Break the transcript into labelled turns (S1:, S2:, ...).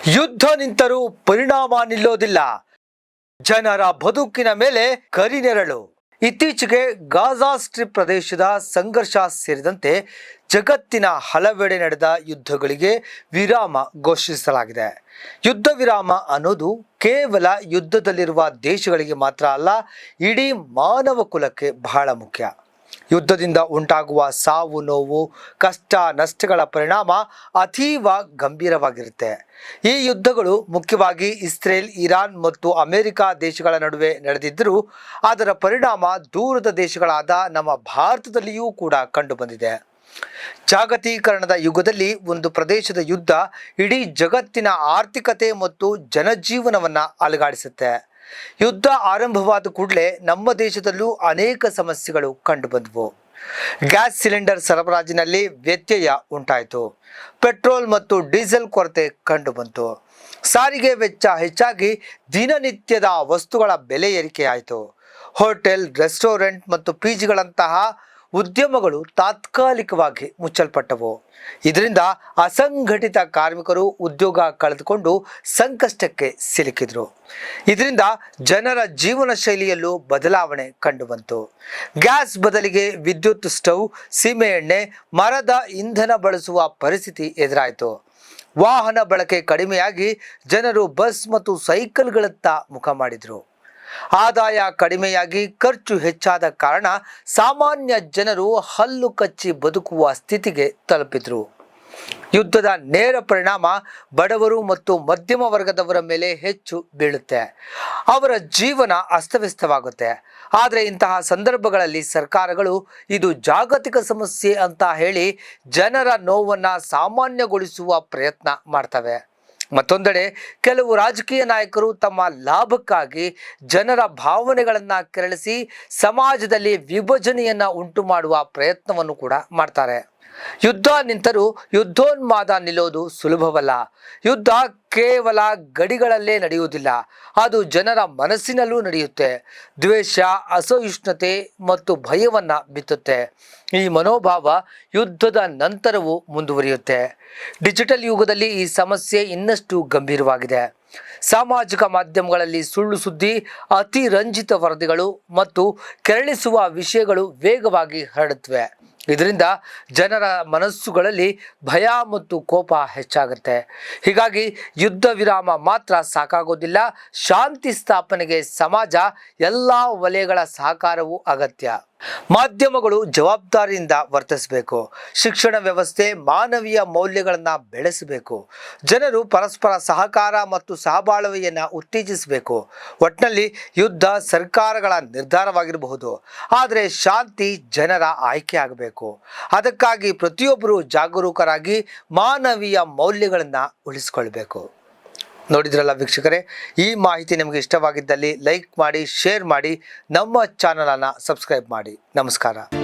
S1: ಯುದ್ಧ ನಿಂತರೂ ಪರಿಣಾಮ ನಿಲ್ಲೋದಿಲ್ಲ. ಜನರ ಬದುಕಿನ ಮೇಲೆ ಕರಿನೆರಳು. ಇತ್ತೀಚೆಗೆ ಗಾಜಾ ಸ್ಟ್ರಿಪ್ ಪ್ರದೇಶದ ಸಂಘರ್ಷ ಸೇರಿದಂತೆ ಜಗತ್ತಿನ ಹಲವೆಡೆ ನಡೆದ ಯುದ್ಧಗಳಿಗೆ ವಿರಾಮ ಘೋಷಿಸಲಾಗಿದೆ. ಯುದ್ಧ ವಿರಾಮ ಅನ್ನೋದು ಕೇವಲ ಯುದ್ಧದಲ್ಲಿರುವ ದೇಶಗಳಿಗೆ ಮಾತ್ರ ಅಲ್ಲ, ಇಡೀ ಮಾನವ ಕುಲಕ್ಕೆ ಬಹಳ ಮುಖ್ಯ. ಯುದ್ಧದಿಂದ ಉಂಟಾಗುವ ಸಾವು ನೋವು ಕಷ್ಟ ನಷ್ಟಗಳ ಪರಿಣಾಮ ಅತೀವ ಗಂಭೀರವಾಗಿರುತ್ತೆ. ಈ ಯುದ್ಧಗಳು ಮುಖ್ಯವಾಗಿ ಇಸ್ರೇಲ್, ಇರಾನ್ ಮತ್ತು ಅಮೆರಿಕ ದೇಶಗಳ ನಡುವೆ ನಡೆದಿದ್ದರೂ ಅದರ ಪರಿಣಾಮ ದೂರದ ದೇಶಗಳಾದ ನಮ್ಮ ಭಾರತದಲ್ಲಿಯೂ ಕೂಡ ಕಂಡುಬಂದಿದೆ. ಜಾಗತೀಕರಣದ ಯುಗದಲ್ಲಿ ಒಂದು ಪ್ರದೇಶದ ಯುದ್ಧ ಇಡೀ ಜಗತ್ತಿನ ಆರ್ಥಿಕತೆ ಮತ್ತು ಜನಜೀವನವನ್ನು ಅಲುಗಾಡಿಸುತ್ತೆ. ಯುದ್ಧ ಆರಂಭವಾದ ಕೂಡಲೇ ನಮ್ಮ ದೇಶದಲ್ಲೂ ಅನೇಕ ಸಮಸ್ಯೆಗಳು ಕಂಡುಬಂದವು. ಗ್ಯಾಸ್ ಸಿಲಿಂಡರ್ ಸರಬರಾಜಿನಲ್ಲಿ ವ್ಯತ್ಯಯ ಉಂಟಾಯಿತು. ಪೆಟ್ರೋಲ್ ಮತ್ತು ಡೀಸೆಲ್ ಕೊರತೆ ಕಂಡುಬಂತು. ಸಾರಿಗೆ ವೆಚ್ಚ ಹೆಚ್ಚಾಗಿ ದಿನನಿತ್ಯದ ವಸ್ತುಗಳ ಬೆಲೆ ಏರಿಕೆಯಾಯಿತು. ಹೋಟೆಲ್, ರೆಸ್ಟೋರೆಂಟ್ ಮತ್ತು ಪಿಜಿಗಳಂತಹ ಉದ್ಯಮಗಳು ತಾತ್ಕಾಲಿಕವಾಗಿ ಮುಚ್ಚಲ್ಪಟ್ಟವು. ಇದರಿಂದ ಅಸಂಘಟಿತ ಕಾರ್ಮಿಕರು ಉದ್ಯೋಗ ಕಳೆದುಕೊಂಡು ಸಂಕಷ್ಟಕ್ಕೆ ಸಿಲುಕಿದ್ರು. ಇದರಿಂದ ಜನರ ಜೀವನ ಶೈಲಿಯಲ್ಲೂ ಬದಲಾವಣೆ ಕಂಡುಬಂತು. ಗ್ಯಾಸ್ ಬದಲಿಗೆ ವಿದ್ಯುತ್ ಸ್ಟವ್, ಸೀಮೆ ಎಣ್ಣೆ, ಮರದ ಇಂಧನ ಬಳಸುವ ಪರಿಸ್ಥಿತಿ ಎದುರಾಯಿತು. ವಾಹನ ಬಳಕೆ ಕಡಿಮೆಯಾಗಿ ಜನರು ಬಸ್ ಮತ್ತು ಸೈಕಲ್ಗಳತ್ತ ಮುಖ ಮಾಡಿದರು. ಆದಾಯ ಕಡಿಮೆಯಾಗಿ ಖರ್ಚು ಹೆಚ್ಚಾದ ಕಾರಣ ಸಾಮಾನ್ಯ ಜನರು ಹಲ್ಲು ಕಚ್ಚಿ ಬದುಕುವ ಸ್ಥಿತಿಗೆ ತಲುಪಿದ್ರು. ಯುದ್ಧದ ನೇರ ಪರಿಣಾಮ ಬಡವರು ಮತ್ತು ಮಧ್ಯಮ ವರ್ಗದವರ ಮೇಲೆ ಹೆಚ್ಚು ಬೀಳುತ್ತೆ. ಅವರ ಜೀವನ ಅಸ್ತವ್ಯಸ್ತವಾಗುತ್ತೆ. ಆದರೆ ಇಂತಹ ಸಂದರ್ಭಗಳಲ್ಲಿ ಸರ್ಕಾರಗಳು ಇದು ಜಾಗತಿಕ ಸಮಸ್ಯೆ ಅಂತ ಹೇಳಿ ಜನರ ನೋವನ್ನು ಸಾಮಾನ್ಯಗೊಳಿಸುವ ಪ್ರಯತ್ನ ಮಾಡ್ತವೆ. ಮತ್ತೊಂದೆಡೆ ಕೆಲವು ರಾಜಕೀಯ ನಾಯಕರು ತಮ್ಮ ಲಾಭಕ್ಕಾಗಿ ಜನರ ಭಾವನೆಗಳನ್ನು ಕೆರಳಿಸಿ ಸಮಾಜದಲ್ಲಿ ವಿಭಜನೆಯನ್ನು ಉಂಟು ಮಾಡುವ ಪ್ರಯತ್ನವನ್ನು ಕೂಡ ಮಾಡ್ತಾರೆ. ಯುದ್ಧ ನಿಂತರೂ ಯುದ್ಧೋನ್ಮಾದ ನಿಲ್ಲೋದು ಸುಲಭವಲ್ಲ. ಯುದ್ಧ ಕೇವಲ ಗಡಿಗಳಲ್ಲೇ ನಡೆಯುವುದಿಲ್ಲ, ಅದು ಜನರ ಮನಸ್ಸಿನಲ್ಲೂ ನಡೆಯುತ್ತೆ. ದ್ವೇಷ, ಅಸಹಿಷ್ಣುತೆ ಮತ್ತು ಭಯವನ್ನು ಬಿತ್ತುತ್ತೆ. ಈ ಮನೋಭಾವ ಯುದ್ಧದ ನಂತರವೂ ಮುಂದುವರಿಯುತ್ತೆ. ಡಿಜಿಟಲ್ ಯುಗದಲ್ಲಿ ಈ ಸಮಸ್ಯೆ ಇನ್ನಷ್ಟು ಗಂಭೀರವಾಗಿದೆ. ಸಾಮಾಜಿಕ ಮಾಧ್ಯಮಗಳಲ್ಲಿ ಸುಳ್ಳು ಸುದ್ದಿ, ಅತಿರಂಜಿತ ವರದಿಗಳು ಮತ್ತು ಕೆರಳಿಸುವ ವಿಷಯಗಳು ವೇಗವಾಗಿ ಹರಡುತ್ತವೆ. ಇದರಿಂದ ಜನರ ಮನಸ್ಸುಗಳಲ್ಲಿ ಭಯ ಮತ್ತು ಕೋಪ ಹೆಚ್ಚಾಗುತ್ತೆ. ಹೀಗಾಗಿ ಯುದ್ಧ ವಿರಾಮ ಮಾತ್ರ ಸಾಕಾಗೋದಿಲ್ಲ, ಶಾಂತಿ ಸ್ಥಾಪನೆಗೆ ಸಮಾಜ ಎಲ್ಲ ವಲಯಗಳ ಸಹಕಾರವೂ ಅಗತ್ಯ. ಮಾಧ್ಯಮಗಳು ಜವಾಬ್ದಾರಿಯಿಂದ ವರ್ತಿಸಬೇಕು. ಶಿಕ್ಷಣ ವ್ಯವಸ್ಥೆ ಮಾನವೀಯ ಮೌಲ್ಯಗಳನ್ನು ಬೆಳೆಸಬೇಕು. ಜನರು ಪರಸ್ಪರ ಸಹಕಾರ ಮತ್ತು ಸಹಬಾಳ್ವೆಯನ್ನು ಉತ್ತೇಜಿಸಬೇಕು. ಒಟ್ಟಿನಲ್ಲಿ ಯುದ್ಧ ಸರ್ಕಾರಗಳ ನಿರ್ಧಾರವಾಗಿರಬಹುದು, ಆದರೆ ಶಾಂತಿ ಜನರ ಆಯ್ಕೆ ಆಗಬೇಕು. ಅದಕ್ಕಾಗಿ ಪ್ರತಿಯೊಬ್ಬರು ಜಾಗರೂಕರಾಗಿ ಮಾನವೀಯ ಮೌಲ್ಯಗಳನ್ನು ಉಳಿಸಿಕೊಳ್ಬೇಕು. ನೋಡಿದ್ರಲ್ಲ ವೀಕ್ಷಕರೇ, ಈ ಮಾಹಿತಿ ನಿಮಗೆ ಇಷ್ಟವಾಗಿದ್ದಲ್ಲಿ ಲೈಕ್ ಮಾಡಿ, ಶೇರ್ ಮಾಡಿ, ನಮ್ಮ ಚಾನಲನ್ನು ಸಬ್ಸ್ಕ್ರೈಬ್ ಮಾಡಿ. ನಮಸ್ಕಾರ.